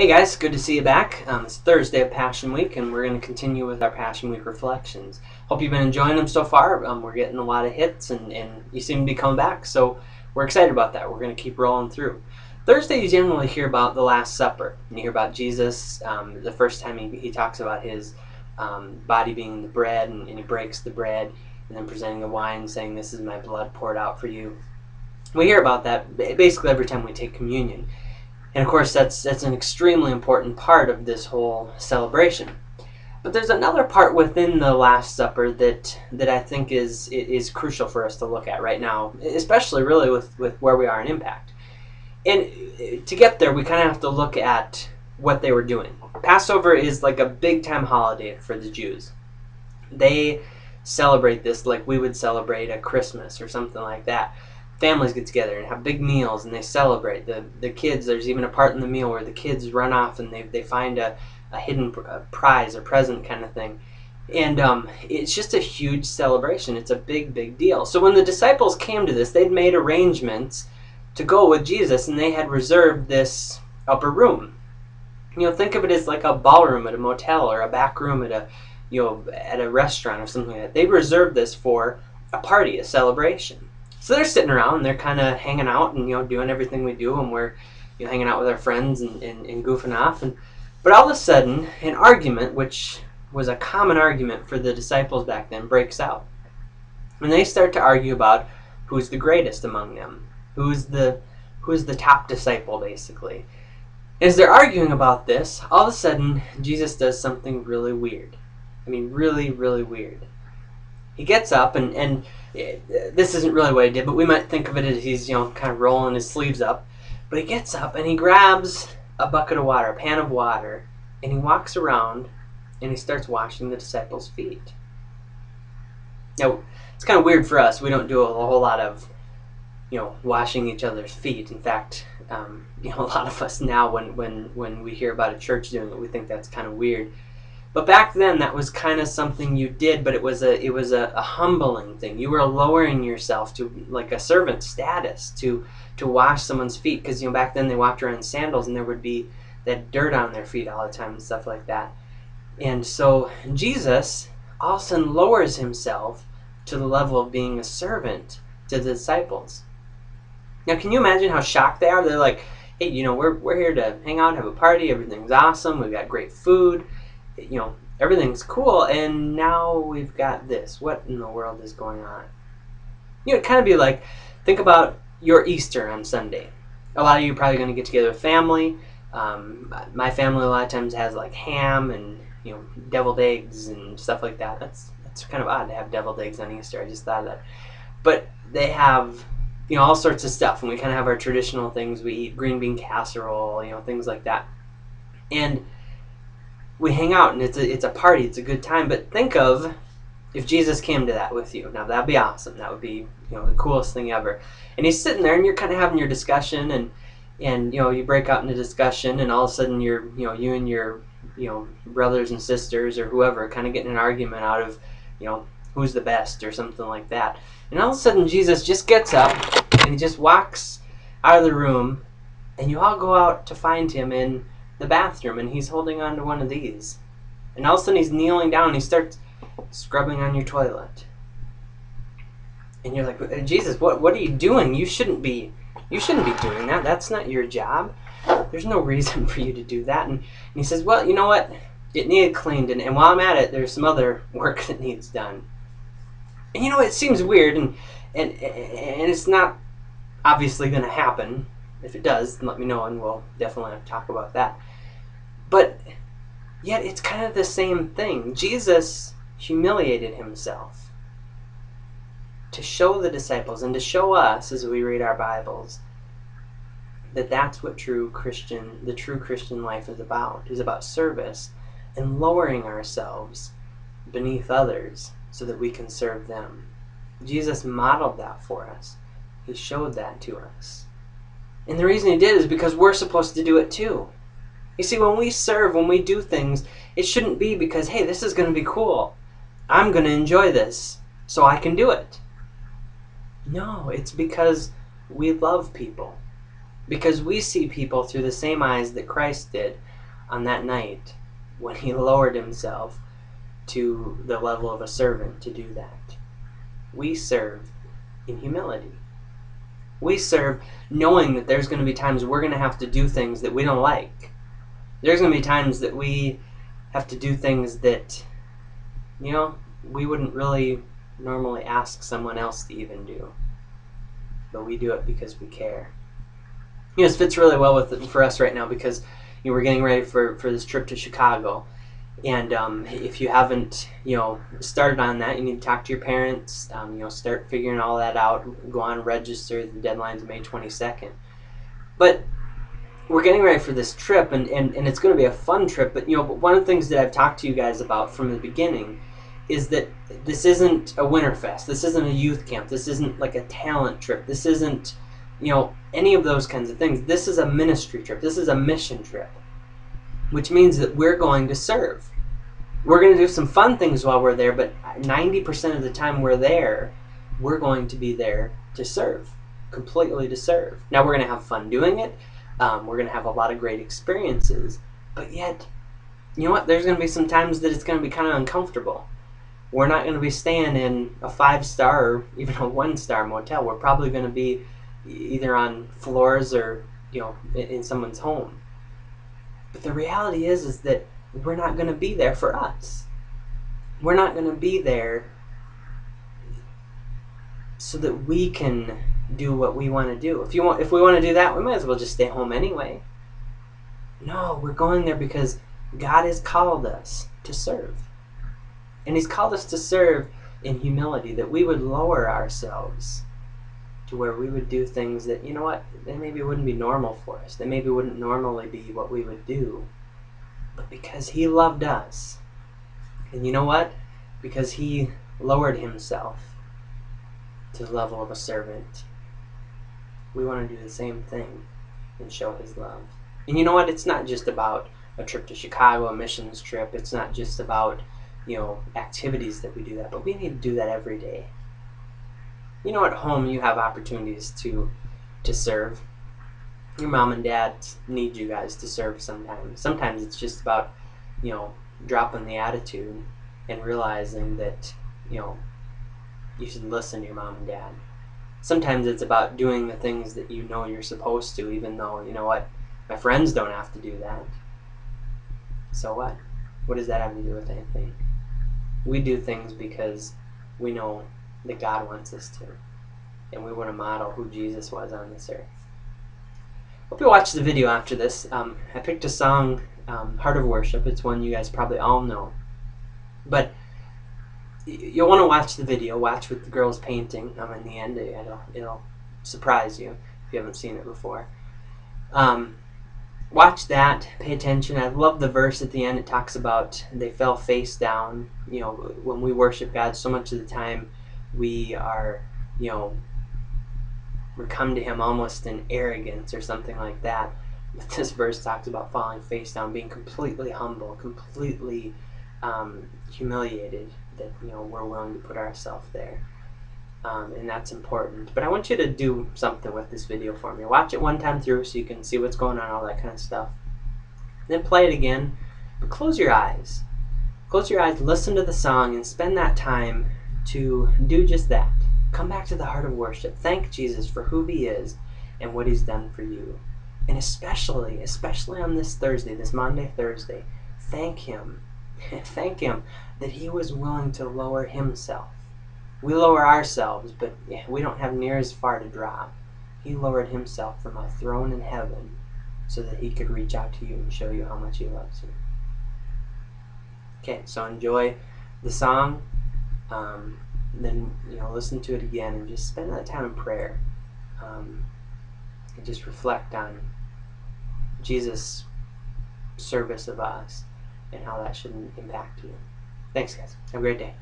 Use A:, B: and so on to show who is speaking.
A: Hey guys, good to see you back. It's Thursday of Passion Week, and we're going to continue with our Passion Week reflections. Hope you've been enjoying them so far. We're getting a lot of hits, and you seem to be coming back, so we're excited about that. We're going to keep rolling through. Thursday, you generally hear about the Last Supper. You hear about Jesus. The first time he talks about his body being the bread, and he breaks the bread, and then presenting the wine, saying, "This is my blood poured out for you." We hear about that basically every time we take communion. And of course, that's an extremely important part of this whole celebration. But there's another part within the Last Supper that I think is crucial for us to look at right now, especially really with where we are in Impact. And to get there, we kind of have to look at what they were doing. Passover is like a big-time holiday for the Jews. They celebrate this like we would celebrate a Christmas or something like that. Families get together and have big meals, and they celebrate. The kids, there's even a part in the meal where the kids run off and they find a hidden prize, a present kind of thing. And it's just a huge celebration. It's a big deal. So when the disciples came to this, they'd made arrangements to go with Jesus, and they had reserved this upper room. Think of it as like a ballroom at a motel or a back room at a restaurant or something like that. They reserved this for a party, a celebration. So they're sitting around, and they're kind of hanging out and doing everything we do, and we're hanging out with our friends and goofing off. But all of a sudden, an argument, which was a common argument for the disciples back then, breaks out. And they start to argue about who's the greatest among them, who's the top disciple, basically. As they're arguing about this, all of a sudden, Jesus does something really weird. I mean, really weird. He gets up, and this isn't really what he did, but we might think of it as he's kind of rolling his sleeves up. But he gets up and he grabs a bucket of water, a pan of water, and he walks around and he starts washing the disciples' feet. Now, it's kind of weird for us. We don't do a whole lot of washing each other's feet. In fact, a lot of us now, when we hear about a church doing it, we think that's kind of weird. But back then, that was kind of something you did, but it was a humbling thing. You were lowering yourself to like a servant status to wash someone's feet, because back then they walked around in sandals, and there would be that dirt on their feet all the time and stuff like that. And so Jesus all of a sudden lowers himself to the level of being a servant to the disciples. Now, can you imagine how shocked they are? They're like, "Hey, we're here to hang out, have a party. Everything's awesome. We've got great food. Everything's cool, and now we've got this. What in the world is going on?" It'd kind of be like, think about your Easter on Sunday. A lot of you are probably going to get together with family. My family a lot of times has like ham and deviled eggs and stuff like that. That's kind of odd to have deviled eggs on Easter. I just thought of that. But they have all sorts of stuff, and we kind of have our traditional things. We eat green bean casserole, things like that, and we hang out, and it's a party. It's a good time. But think of if Jesus came to that with you. Now, that'd be awesome. That would be the coolest thing ever. And he's sitting there, and you're kind of having your discussion, and you break out into discussion, and all of a sudden you and your brothers and sisters or whoever kind of getting an argument out of who's the best or something like that. And all of a sudden Jesus just gets up and he just walks out of the room, and you all go out to find him in the bathroom, and he's holding on to one of these, and all of a sudden he's kneeling down and he starts scrubbing on your toilet, and you're like, "Jesus, what are you doing? You shouldn't be doing that. That's not your job. There's no reason for you to do that." And he says, "Well, you know what? It needed cleaned, and while I'm at it, there's some other work that needs done." And it seems weird, and it's not obviously going to happen. If it does, let me know, and we'll definitely have to talk about that. But yet it's kind of the same thing. Jesus humiliated himself to show the disciples and to show us as we read our Bibles that that's what the true Christian life is about service and lowering ourselves beneath others so that we can serve them. Jesus modeled that for us. He showed that to us. And the reason he did is because we're supposed to do it too. You see, when we serve, when we do things, it shouldn't be because, hey, this is going to be cool. I'm going to enjoy this, so I can do it. No, it's because we love people. Because we see people through the same eyes that Christ did. on that night when he lowered himself to the level of a servant to do that. We serve in humility. We serve knowing that there's going to be times we're going to have to do things that we don't like. There's going to be times that we have to do things that, we wouldn't really normally ask someone else to even do. But we do it because we care. This fits really well for us right now because we're getting ready for this trip to Chicago. And if you haven't, started on that, you need to talk to your parents, start figuring all that out, go on, register. The deadline's May 22nd. But we're getting ready for this trip, and it's going to be a fun trip. But, one of the things that I've talked to you guys about from the beginning is that this isn't a Winterfest. This isn't a youth camp. This isn't like a talent trip. This isn't, any of those kinds of things. This is a ministry trip. This is a mission trip, which means that we're going to serve. We're going to do some fun things while we're there, but 90% of the time we're there, we're going to be there to serve, completely to serve. Now, we're going to have fun doing it. We're going to have a lot of great experiences, but yet, there's going to be some times that it's going to be kind of uncomfortable. We're not going to be staying in a 5-star or even a 1-star motel. We're probably going to be either on floors or, in someone's home. But the reality is that we're not going to be there for us. We're not going to be there so that we can do what we want to do. If we want to do that, we might as well just stay home anyway. No, we're going there because God has called us to serve. And He's called us to serve in humility, that we would lower ourselves to where we would do things that, they maybe wouldn't be normal for us. They maybe wouldn't normally be what we would do. But because He loved us, and because He lowered Himself to the level of a servant, we want to do the same thing and show His love. And it's not just about a trip to Chicago, a missions trip. It's not just about, activities that we do that, but we need to do that every day. At home you have opportunities to serve. Your mom and dad need you guys to serve sometimes. Sometimes it's just about, dropping the attitude and realizing that, you should listen to your mom and dad. Sometimes it's about doing the things that you're supposed to, even though, my friends don't have to do that. So what? What does that have to do with anything? We do things because we know that God wants us to, and we want to model who Jesus was on this earth. Hope you watch the video after this. I picked a song, Heart of Worship. It's one you guys probably all know. But you'll want to watch the video. Watch with the girls painting. In the end, it'll surprise you if you haven't seen it before. Watch that. Pay attention. I love the verse at the end. It talks about they fell face down. When we worship God, so much of the time we are, we come to Him almost in arrogance or something like that. But this verse talks about falling face down, being completely humble, completely humiliated, that we're willing to put ourselves there. And that's important. But I want you to do something with this video for me. Watch it one time through so you can see what's going on, all that kind of stuff. Then play it again, but close your eyes. Close your eyes, listen to the song, and spend that time to do just that. Come back to the heart of worship. Thank Jesus for who He is and what He's done for you. And especially on this Thursday, this Maundy Thursday, thank Him. Thank Him that He was willing to lower Himself. We lower ourselves, but we don't have near as far to drop. He lowered Himself from a throne in heaven so that He could reach out to you and show you how much He loves you. Okay, so enjoy the song. Then listen to it again and just spend that time in prayer. And just reflect on Jesus' service of us and how that should impact you. Thanks, guys. Have a great day.